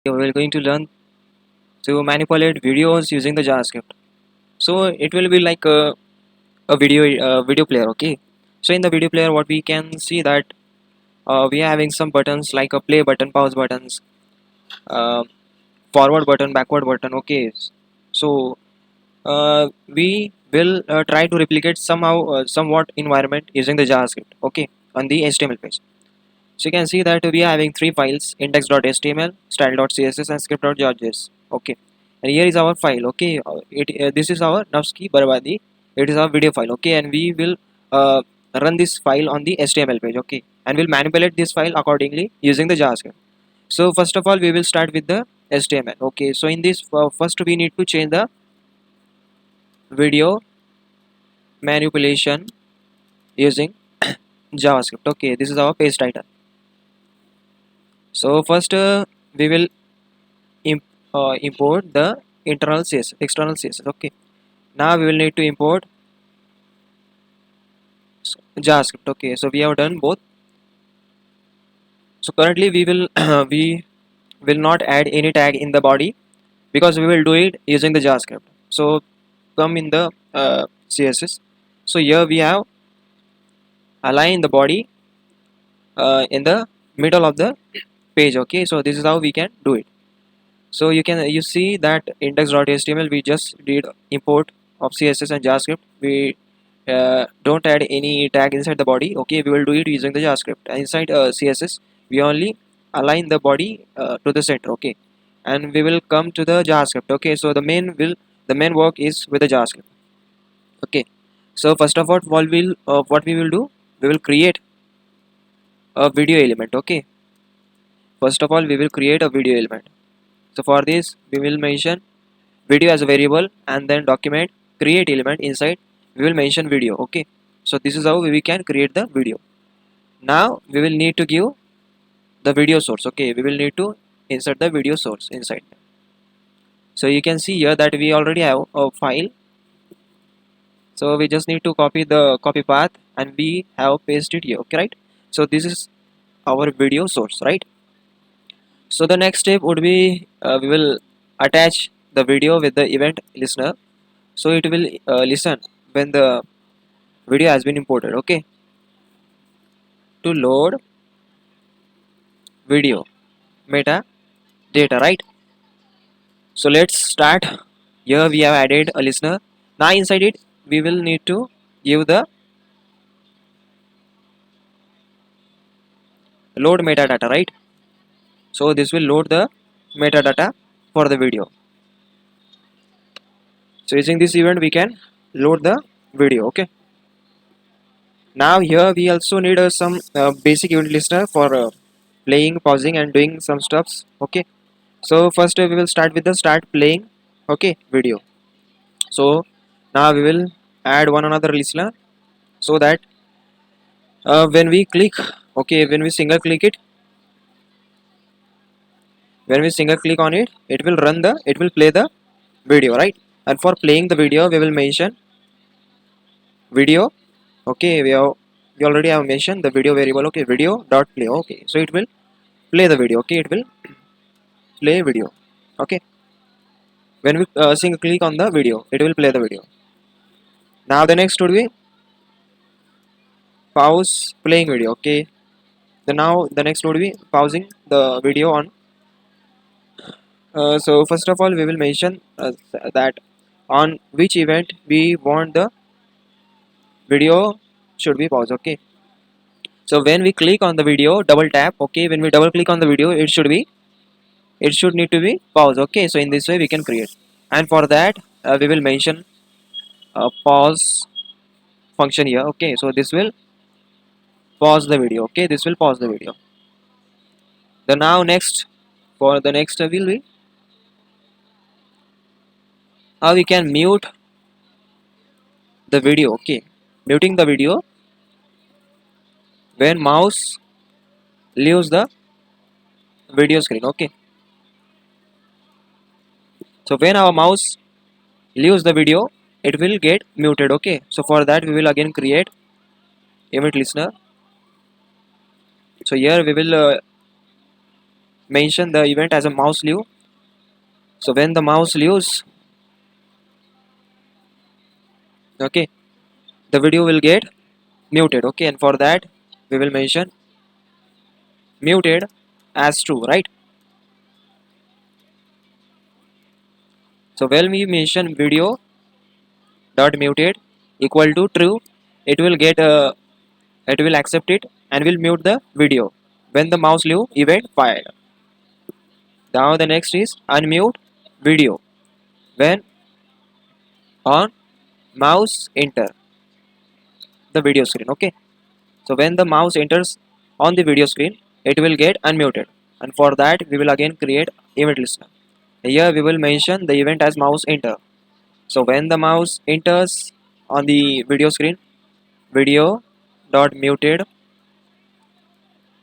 We are going to learn to manipulate videos using the JavaScript. So it will be like a video player. Okay. So in the video player, what we can see that we are having some buttons like a play button, pause buttons, uh, forward button, backward button. Okay. So we will try to replicate somewhat environment using the JavaScript. Okay, on the HTML page. So you can see that we are having three files: index.html, style.css, and script.js. Okay, and here is our file. Okay, this is our Navski Barbadi. It is our video file. Okay, and we will uh, run this file on the HTML page. Okay, and we'll manipulate this file accordingly using the JavaScript. So first of all, we will start with the HTML. Okay, so in this first we need to change the video manipulation using JavaScript. Okay, this is our page title. So first we will imp import the internal CSS, external CSS. Okay, now we will need to import JavaScript. Okay, so we have done both. So currently we will we will not add any tag in the body because we will do it using the JavaScript. So come in the CSS. So here we have align the body in the middle of the page. Okay, so this is how we can do it. So you see that index.html we just did import of CSS and JavaScript. We don't add any tag inside the body. Okay, we will do it using the JavaScript. And inside CSS we only align the body to the center. Okay, and we will come to the JavaScript. Okay, so the main work is with the JavaScript. Okay, so first of all what we will do, we will create a video element. Okay, first of all we will create a video element. So for this we will mention video as a variable and then document create element inside we will mention video. Okay, so this is how we can create the video. Now we will need to give the video source. Okay, we will need to insert the video source inside. So you can see here that we already have a file, so we just need to copy the copy path and we have pasted here. Okay, right? So this is our video source, right? So the next step would be we will attach the video with the event listener, so it will listen when the video has been imported. Okay, to load video meta data, right? So let's start. Here we have added a listener. Now inside it we will need to give the load metadata, right? So this will load the metadata for the video. So using this event we can load the video. Okay, now here we also need some basic event listener for playing, pausing and doing some stuffs. Okay, so first we will start with the start playing. Okay, video. So now we will add one another listener so that when we click, okay, when we single click it, when we single click on it, it will play the video, right? And for playing the video we will mention video. Okay, we already have mentioned the video variable. Okay, video dot play. Okay, so it will play the video. Okay, it will play video. Okay, when we single click on the video it will play the video. Now the next would be pause playing video. Okay, now the next would be pausing the video on. So first of all we will mention that on which event we want the video should be paused. Okay, so when we click on the video, double tap. Okay, when we double click on the video it should need to be paused. Okay, so in this way we can create, and for that we will mention a pause function here. Okay, so this will pause the video. Okay, this will pause the video. The now next for the next will be how we can mute the video. Okay, muting the video when mouse leaves the video screen. Okay, so when our mouse leaves the video it will get muted. Okay, so for that we will again create event listener. So here we will mention the event as a mouse leave. So when the mouse leaves, okay, the video will get muted. Okay, and for that we will mention muted as true, right? So when we mention video dot muted equal to true, it will get it will accept it and will mute the video when the mouse leave event fired. Now the next is unmute video when on mouse enter the video screen. Okay, so when the mouse enters on the video screen, it will get unmuted, and for that we will again create event listener. Here we will mention the event as mouse enter. So when the mouse enters on the video screen, video dot muted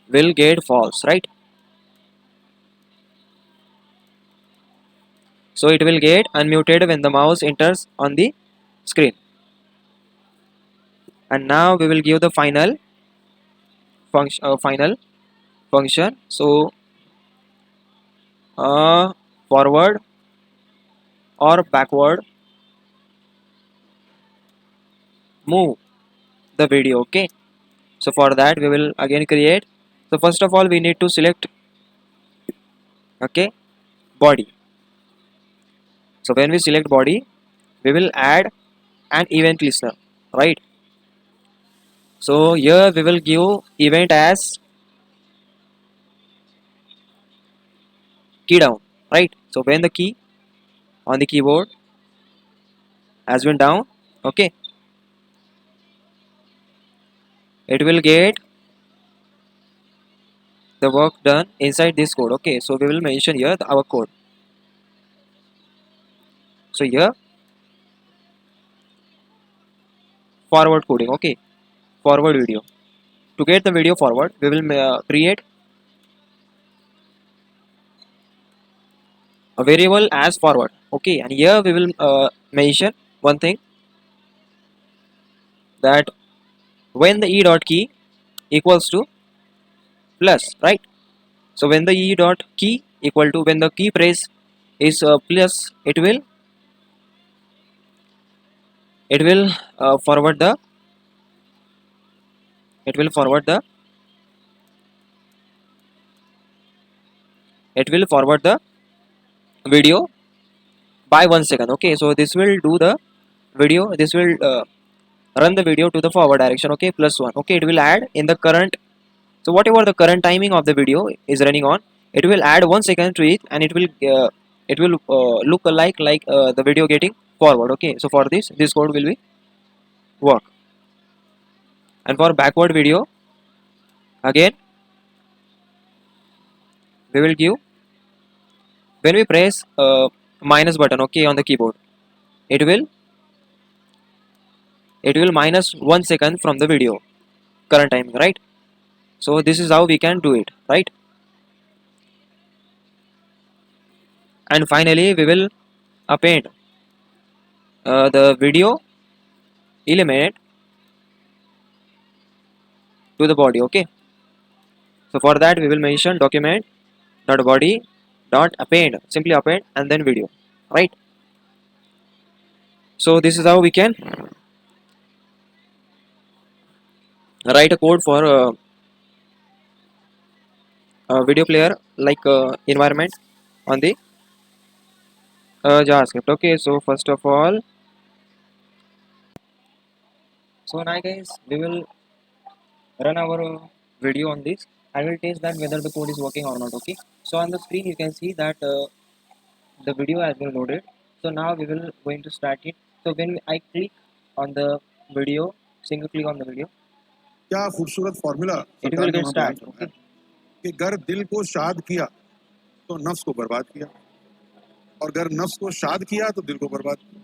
will get false, right? So it will get unmuted when the mouse enters on the screen. And now we will give the final function. So forward or backward move the video. Okay, so for that we will again create. So first of all we need to select, okay, body. So when we select body, we will add an event listener, right? So here we will give event as key down, right? So when the key on the keyboard has been down, okay, it will get the work done inside this code. Okay, so we will mention here our code. So here forward coding, okay, forward video. To get the video forward, we will create a variable as forward. Okay, and here we will mention one thing, that when the e dot key equals to plus, right? So when the e dot key equal to, when the key press is plus, it will forward the it will forward the it will forward the video by 1 second. Okay, so this will do the video, this will run the video to the forward direction. Okay, +1. Okay, it will add in the current, so whatever the current timing of the video is running on, it will add 1 second to it, and it will look like the video getting forward. Okay, so for this code will be work. And for backward video, again we will give, when we press minus button, okay, on the keyboard, it will minus 1 second from the video current timing, right? So this is how we can do it, right? And finally we will append the video element to the body. Okay, so for that we will mention document dot body dot append, simply append and then video, right? So this is how we can write a code for a video player like environment on the JavaScript. Okay, so first of all, so now guys we will run our video on this. I will test that whether the code is working or not. Okay, so on the screen you can see that the video has been loaded. So now we will going to start it. So when I click on the video, single click on the video, क्या खूबसूरत formula it will get start. Okay, कि अगर दिल को शाद किया तो नफ्स को बर्बाद किया, और अगर नफ्स को शाद किया तो दिल को बर्बाद किया.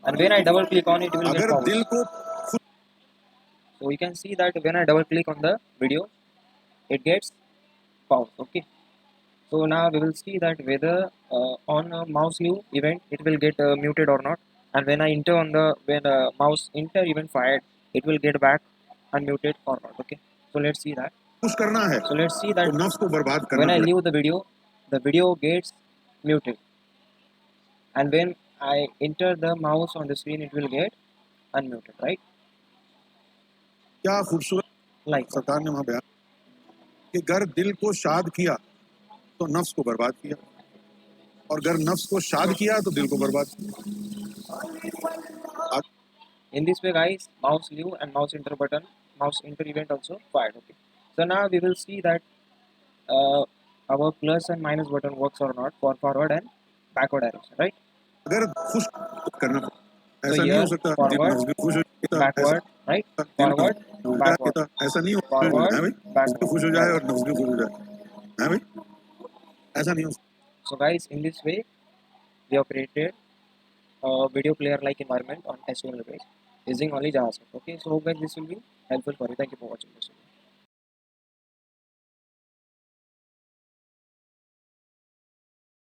And when I double click on it, it will get अगर false. दिल को So you can see that when I double click on the video, it gets false. Okay, so now we will see that whether on a mouse leave event it will get muted or not, and when I enter on the, when mouse enter event fired, it will get back unmuted or not. Okay, so let's see that. Push करना है So let's see तो that नफ्स को बर्बाद when करना I पड़ेगा। leave the video gets muted, and when I enter the mouse on the screen, it will get unmuted, right? क्या खूबसूरत Like that. सरकार ने वहां बयान कि अगर दिल को शाद किया तो नफ्स को बर्बाद किया, और अगर नफ्स को शाद किया तो दिल को बर्बाद किया। In this way, guys, mouse leave and mouse enter event also fired. Okay. So now we will see that our plus and minus button works or not for forward and backward direction, right? अगर खुश करना पड़ेगा, So ऐसा नहीं हो here सकता दिल forward, नफ्स भी खुश हो जाता, ऐसा backward, right? दिल Forward, हो backward, जाता, ऐसा नहीं हो forward, है भाई, दिल भी backward, खुश हो जाए right? और नफ्स भी खुश हो जाए, है भाई, ऐसा नहीं हो सकता। So guys, in this way, we have created a video player like environment on HTML page using only JavaScript. Okay, so hope guys this will be helpful for you. Thank you for watching this video.